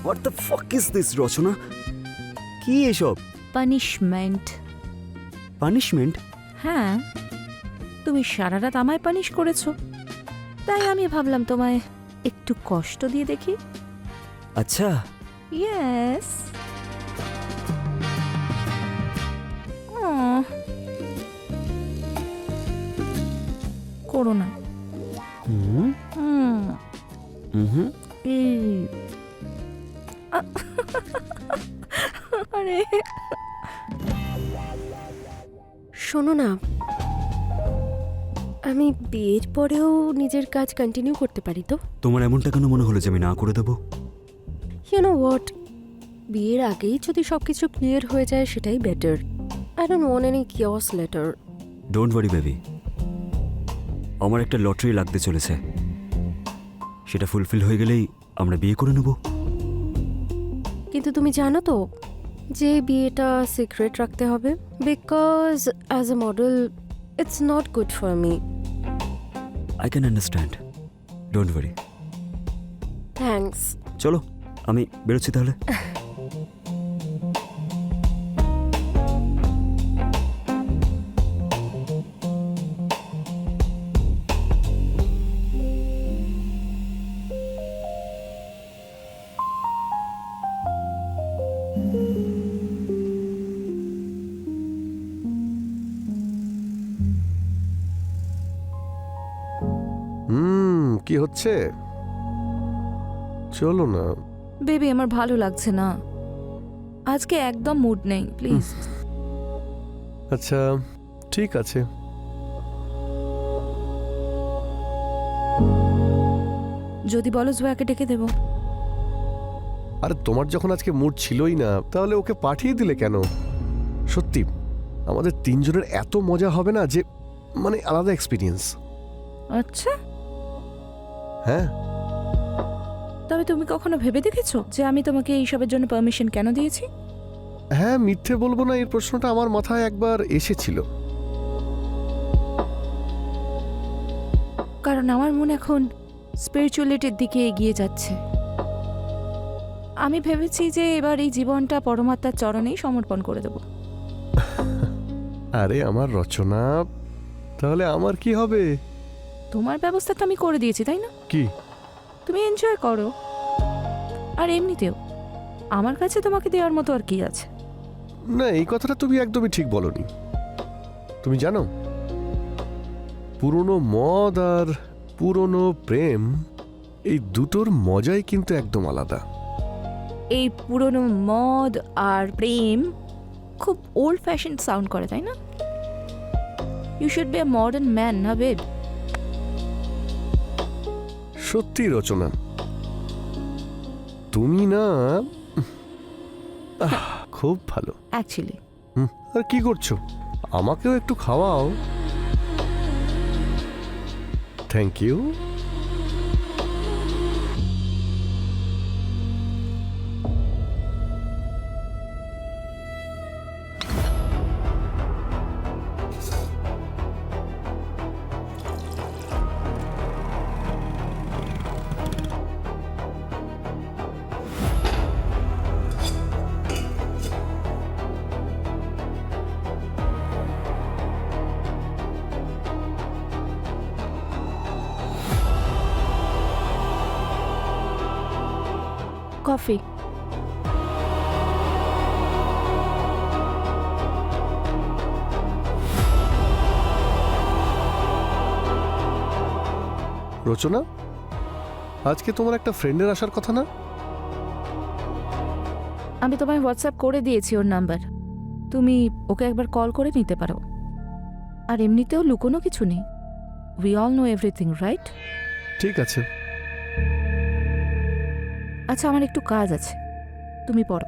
What the fuck is this রচনা? কি এসব? পানিশমেন্ট। পানিশমেন্ট? হ্যাঁ, তুমি সারা রাত আমায় পানিশ করেছো, তাই আমি ভাবলাম তোমায় একটু কষ্ট দিয়ে দেখি। আচ্ছা, ইয়েস। করো না। হুম হুম আরে শোনো না, আমি বিয়ের পরেও নিজের কাজ কন্টিনিউ করতে পারি তো? তোমার এমনটা কেন মনে হলো যে আমি না করে দেবো? ইউ নো হোয়াট, বিয়ের আগেই যদি সবকিছু ক্লিয়ার হয়ে যায় সেটাই better. I don't want any chaos later. Don't worry baby, আমার একটা লটারি লাগতে চলেছে, সেটা ফুলফিল হয়ে গেলেই আমরা বিয়ে করে নেব। কিন্তু তুমি জানো তো যে বিয়েটা সিক্রেট রাখতে হবে, because as a model it's not good for me. I can understand, don't worry. Thanks. চলো আমি বেরোচ্ছি তাহলে। কি হচ্ছে? চলো না। বেবি, আমার ভালো লাগছে না আজকে, একদম মুড নেই, প্লিজ। আচ্ছা ঠিক আছে। যদি বলো জয়াকে ডেকে দেবো। আরে তোমার যখন আজকে মুড ছিলই না, তাহলে ওকে পাঠিয়ে দিলে কেন? সত্যি আমাদের তিনজনের এত মজা হবে না, যে মানে আলাদা এক্সপিরিয়েন্স। আচ্ছা, হ্যাঁ, তবে তুমি কখনো ভেবে দেখেছো যে আমি তোমাকে এইসবের জন্য পারমিশন কেন দিয়েছি? হ্যাঁ, মিথ্যে বলবো না, এই প্রশ্নটা আমার মাথায় একবার এসেছিল। কারণ আমার মন এখন স্পিরিচুয়ালিটির দিকে এগিয়ে যাচ্ছে। আমি ভেবেছি যে এবার এই জীবনটা পরমাত্মার চরণেই সমর্পণ করে দেব। আরে আমার রচনা, তাহলে আমার কি হবে? তোমার ব্যবস্থা তো আমি করে দিয়েছি, তাই না? কি? তুমি এনজয় করো। আর এমনিতেও আমার কাছে তোমাকে দেওয়ার মতো আর কি আছে? না, এই কথাটা তুমি একদমই ঠিক বলনি। তুমি জানো, পুরনো মদ আর পুরনো প্রেম, এই দুটোর মজাই কিন্তু একদম আলাদা। এই পুরনো মদ আর প্রেম খুব ওল্ড ফ্যাশন সাউন্ড করে, তাই না? You should be a modern man, না বেব? সত্যি রচনা, তুমি না খুব ভালো। অ্যাকচুয়ালি আর কি করছো? আমাকেও একটু খাওয়াও। Thank you. কফি। রচনা, আজকে তোমার একটা ফ্রেন্ডের আসার কথা না? আমি তোমায় হোয়াটসঅ্যাপ করে দিয়েছি ওর নাম্বার, তুমি ওকে একবার কল করে নিতে পারো। আর এমনিতেও লুকোনো কিছু নেই, we all know everything, right? ঠিক আছে। আচ্ছা, আমার একটু কাজ আছে, তুমি পড়ো।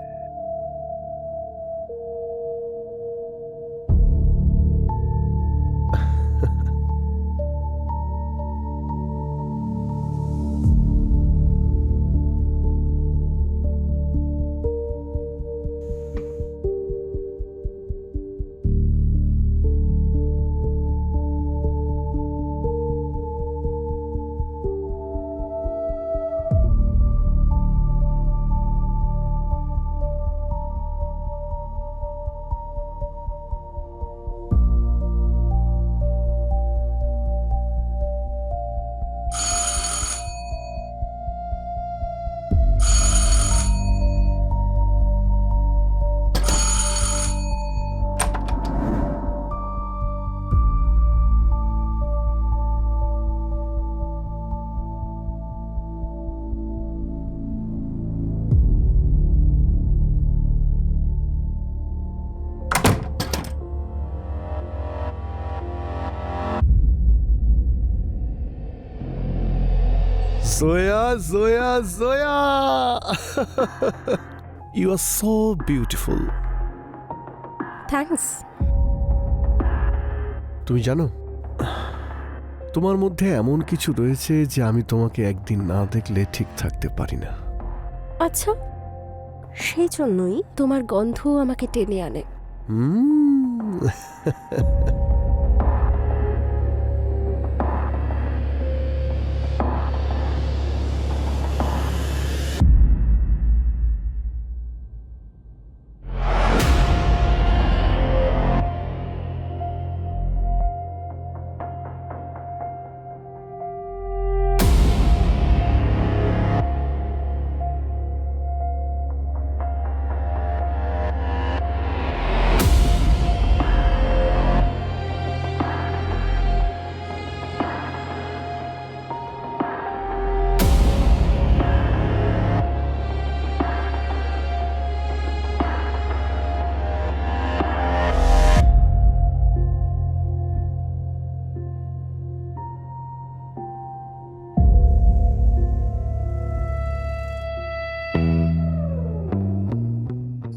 Zoya, Zoya, Zoya! You are so beautiful. Thanks. তুমি জানো তোমার মধ্যে এমন কিছু রয়েছে যে আমি তোমাকে একদিন না দেখলে ঠিক থাকতে পারি না। আচ্ছা, সেই জন্যই তোমার গন্ধ আমাকে টেনে আনে। হুম।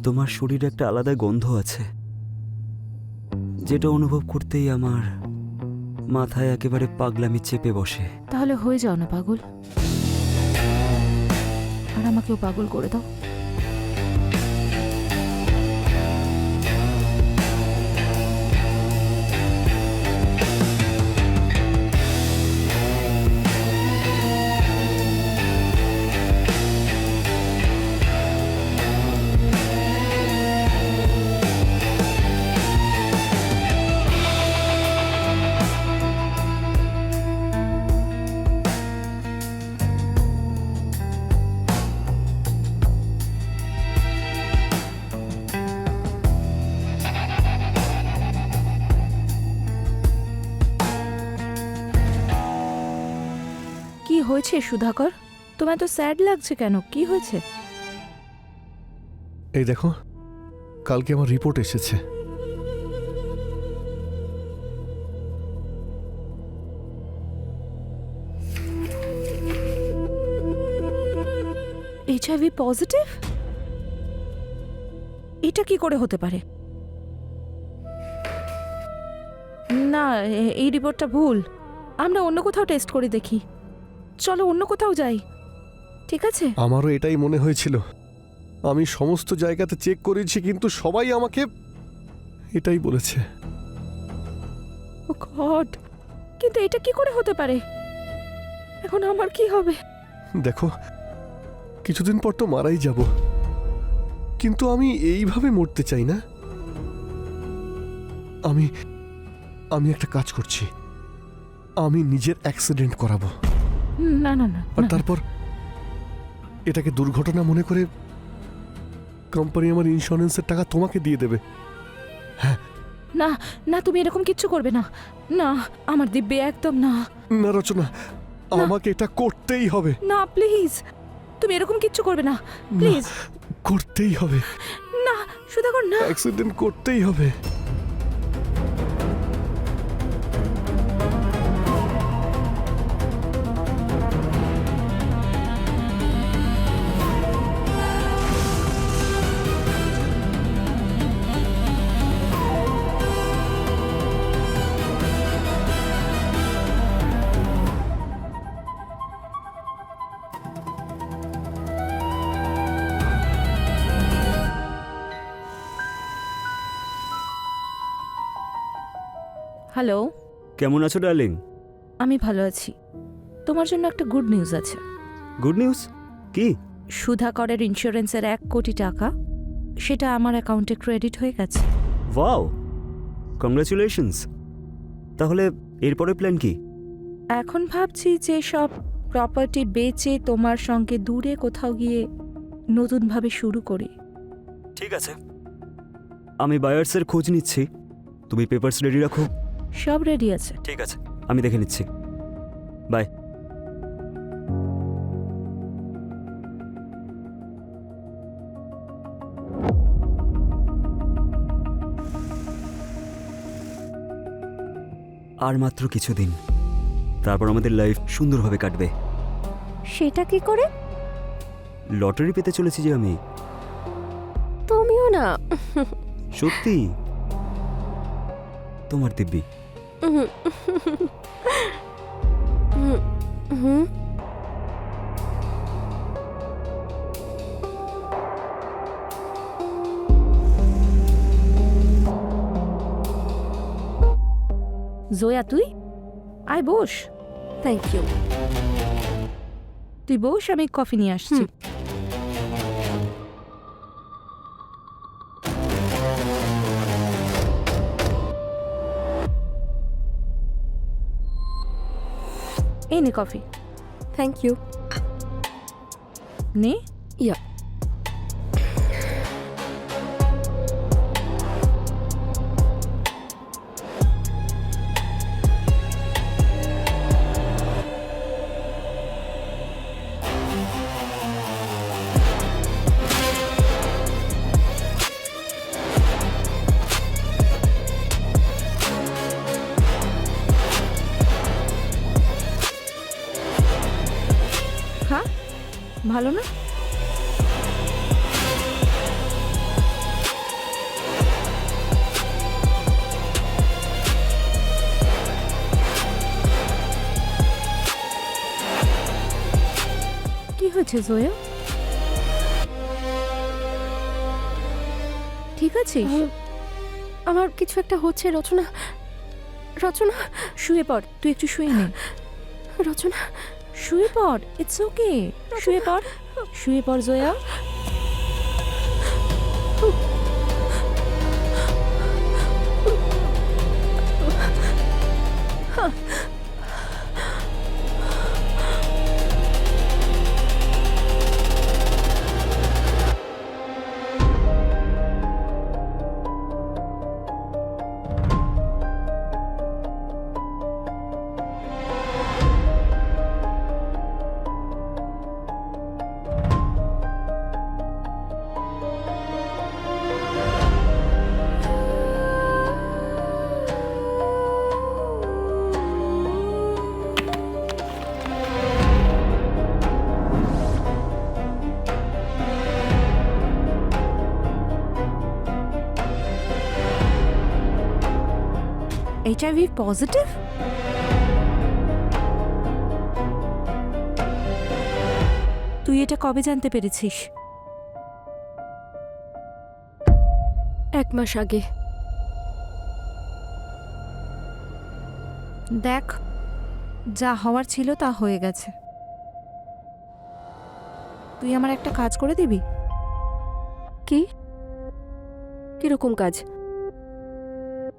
তোমার শরীরে একটা আলাদা গন্ধ আছে, যেটা অনুভব করতেই আমার মাথায় একেবারে পাগলামি চেপে বসে। তাহলে হয়ে যাও না পাগল, আর আমাকেও পাগল করে দাও। কি হয়েছে সুধাকর? তোমার তো স্যাড লাগছে কেন? কি হয়েছে? এই দেখো, কালকে আমার রিপোর্ট এসেছে। HIV positive? এটা কি করে হতে পারে? না, এই রিপোর্টটা ভুল। আমরা অন্য কোথাও টেস্ট করে দেখি। চলো অন্য কোথাও যাই, ঠিক আছে? আমারও এটাই মনে হয়েছিল। আমি সমস্ত জায়গাতে চেক করেছি, কিন্তু সবাই আমাকে এটাই বলেছে। ও গড, কিন্তু এটা কি করে হতে পারে? এখন আমার কি হবে? দেখো, কিছুদিন পর তো মারাই যাব, কিন্তু আমি এইভাবে মরতে চাই না। আমি একটা কাজ করছি, আমি নিজের অ্যাক্সিডেন্ট করাবো, না না না আর না। তারপর এটাকে দুর্ঘটনা মনে করে কোম্পানি আমার ইন্স্যুরেন্সের টাকা তোমাকে দিয়ে দেবে। না না, তুমি এরকম কিচ্ছু করবে না। না, আমার দিব্যে একদম না। না রচনা, আমাকে এটা করতেই হবে। না প্লিজ, তুমি এরকম কিচ্ছু করবে না, প্লিজ। করতেই হবে, না সুধাকর, না। অ্যাক্সিডেন্ট করতেই হবে। হ্যালো, কেমন আছো ডার্লিং? আমি ভালো আছি। তোমার জন্য একটা গুড নিউজ আছে। Good news? কি? সুধাকরের ইন্স্যুরেন্সের 1 কোটি টাকা, সেটা আমার অ্যাকাউন্টে ক্রেডিট হয়ে গেছে। Wow, congratulations. তাহলে এরপরে প্ল্যান কি? এখন ভাবছি যে সব প্রপার্টি বেচে তোমার সঙ্গে দূরে কোথাও গিয়ে নতুনভাবে শুরু করি। ঠিক আছে, আমি বায়ার্সের খোঁজ নিচ্ছি, তুমি পেপারস রেডি রাখো। সব রেডি আছে। ঠিক আছে, আমি দেখে নিচ্ছি। বাই। আর মাত্র কিছুদিন, তারপর আমাদের লাইফ সুন্দরভাবে কাটবে। সেটা কি করে? লটারি পেতে চলেছি যে আমি, তুমিও না। সত্যি। তোমার দিব্যি। হুম। জয়া তুই আয় বস। Thank you. তুই বস, আমি কফি নিয়ে আসছি। এই নে কফি, থ্যাংক ইউ। নে। ইয়া। খা, ভালো না? কি হয়েছে জয়া? ঠিক আছিস? আমার কিছু একটা হচ্ছে রচনা। রচনা, শুয়ে পড়, তুই একটু শুয়ে নে। রচনা। শুয়ে পড়, ইটস ওকে। শুয়ে পড়, শুয়ে পড় জয়া। HIV positive? তুই এটা কবে জানতে পেরেছিস? 1 মাস আগে। দেখ, যা হওয়ার ছিল তা হয়ে গেছে। তুই আমার একটা কাজ করে দিবি? কি? কিরকম কাজ?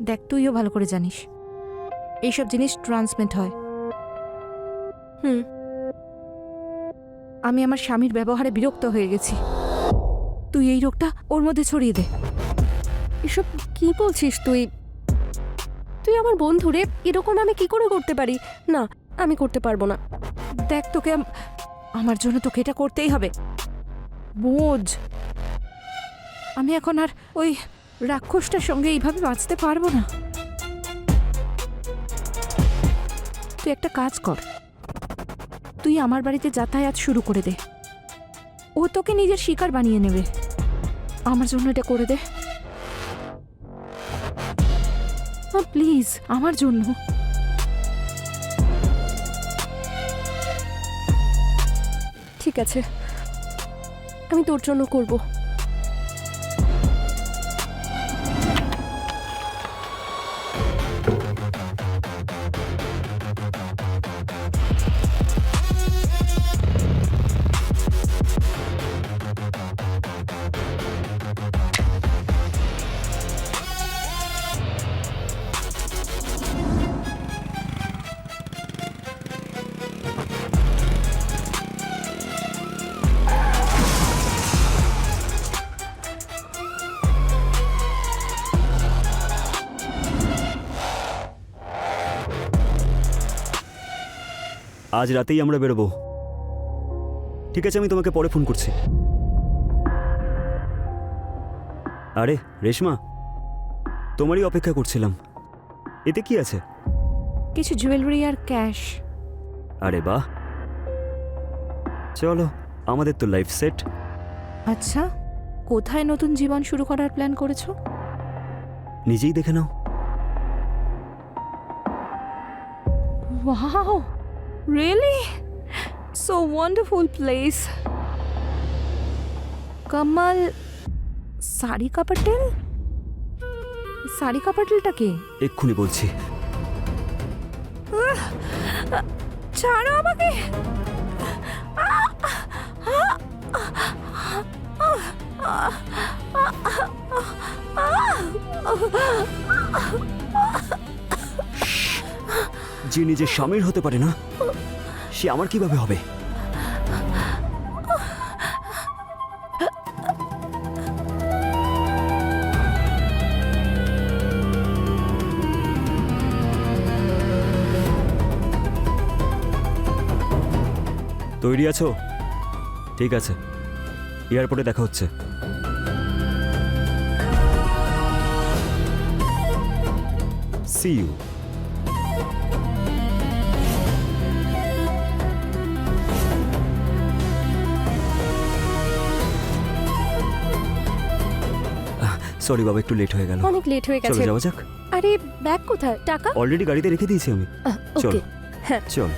দেখ, তুইও ভালো করে জানিস এইসব জিনিস ট্রান্সমিট হয়। হুম। আমি আমার স্বামীর ব্যবহারে বিরক্ত হয়ে গেছি। তুই এই রোগটা ওর মধ্যে ছড়িয়ে দে। এসব কি বলছিস তুই? তুই আমার বন্ধু রে, এরকম আমি কি করে করতে পারি? না, আমি করতে পারবো না। দেখ, তোকে আমার জন্য তোকে এটা করতেই হবে। বোঝ, আমি এখন আর ওই রাক্ষসটার সঙ্গে এইভাবে বাঁচতে পারবো না। তুই একটা কাজ কর, তুই আমার বাড়িতে যাতায়াত শুরু করে দে। ও তোকে নিজের শিকার বানিয়ে নেবে। আমার জন্য এটা করে দে প্লিজ, আমার জন্য। ঠিক আছে, আমি তোর জন্য করব। আজ রাতেই আমরা বেরোবো। ঠিক আছে, আমি তোমাকে পরে ফোন করছি। আরে রেশমা, তোমারই অপেক্ষা করছিলাম। এতে কি আছে? কিছু জুয়েলারি আর ক্যাশ। আরে বাহ, চলো, আমাদের তো লাইফ সেট। আচ্ছা, কোথায় নতুন জীবন শুরু করার প্ল্যান করেছো? নিজেই দেখে নাও। Wow, really? So wonderful place. Kamal, Sarika Patel? Sarika পটেলটা কে? এক্ষুনি বলছি। ছাড়ো আমাকে। যে নিজের স্বামীর হতে পারে না, সে আমার কিভাবে হবে? তৈরি আছো? ঠিক আছে, এয়ারপোর্টে দেখা হচ্ছে। C you. সরি বাবা, একটু লেট হয়ে গেল। অনেক লেট হয়ে চলো গেছে। যাওয়া যাক। আরে ব্যাগ কোথায়? টাকা? অলরেডি গাড়িতে রেখে দিয়েছি আমি। ওকে, চলো হ্যাঁ। চল।